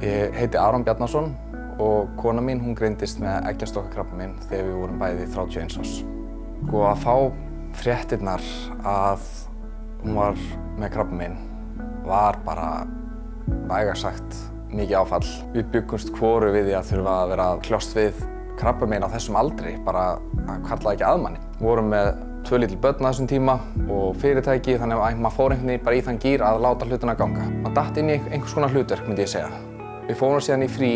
Ég heiti Aron Bjarnason og kona mín hún greindist með eggjastokkakrabbamein þegar við vorum bæði 31 árs. Að fá fréttirnar að hún var með krabbamein var bara vægast sagt mikið áfall. Við byggumst hvoru við því að þurfa að vera að kljást við krabbamein á þessum aldri, bara að kalla ekki að manni. Við vorum með 2 lítil börn á þessum tíma og fyrirtæki, þannig að maður fór einhvern veginn bara í þann gír að láta hlutina ganga. Maður datt inn í einhvers konar hlutverk, myndi ég segja. Við fórum síðan í frí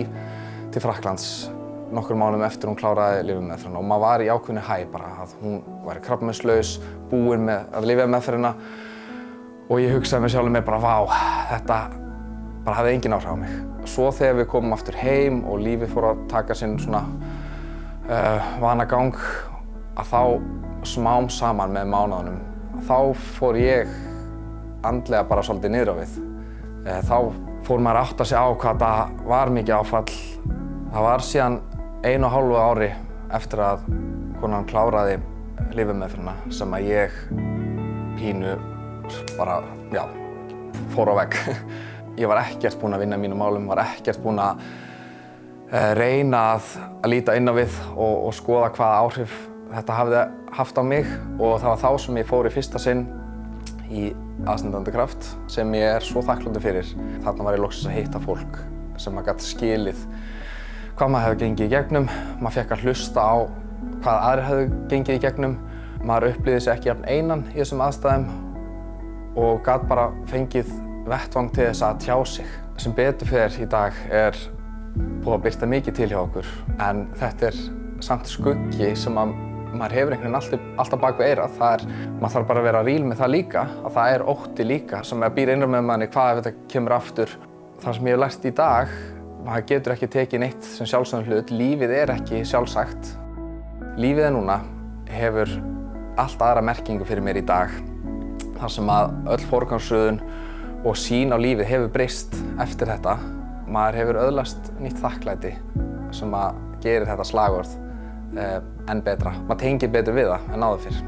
til Frakklands nokkrum mánuðum eftir hún kláraði lyfjameðferðina og maður var í ákveðnu hæ bara að hún væri krabbameinslaus, búin með að lyfjameðferðina og ég hugsaði með sjálfum mér bara vá, þetta bara hafði engin áhrif á mig. Svo þegar við komum aftur heim og lífið fór að taka sinn svona vanagang að þá smám saman með mánuðunum, þá fór ég andlega bara svolítið niður á við. Þá fór maður að átta sig á hvað það var mikið áfall. Það var síðan 1,5 ári eftir að konan kláraði lyfjameðferðina sem að ég pínu bara, já, fór á vegg. Ég var ekkert búinn að vinna mínum málum, var ekkert búinn að reyna að líta inn á við og skoða hvaða áhrif þetta hafði haft á mig og það var þá sem ég fór í fyrsta sinn í aðstandendakraft sem ég er svo þakklátur fyrir. Þarna var ég loksins að hitta fólk sem maður gat skilið hvað maður hefði gengið í gegnum. Maður fékk að hlusta á hvað aðrir hefðu gengið í gegnum. Maður upplifði sig ekki jafn einan í þessum aðstæðum og gat bara fengið vettvang til þess að tjá sig. Sem betur fer í dag er búið að birta mikið til hjá okkur en þetta er samt skuggi sem að maður hefur einhvern veginn alltaf bak við eyrað. Maður þarf bara að vera ríl með það líka, að það er ótti líka sem býr innra með manni hvað ef þetta kemur aftur. Það sem ég hef lært í dag, maður getur ekki tekið neitt sem sjálfsagðan hlut. Lífið er ekki sjálfsagt. Lífið núna hefur allt aðra merkingu fyrir mér í dag. Þar sem að öll forgangsröðun og sýn á lífið hefur breyst eftir þetta. Maður hefur öðlast nýtt þakklæti sem að gerir þetta slagorð enn betra. Maður tengir betur við það en áður fyrr.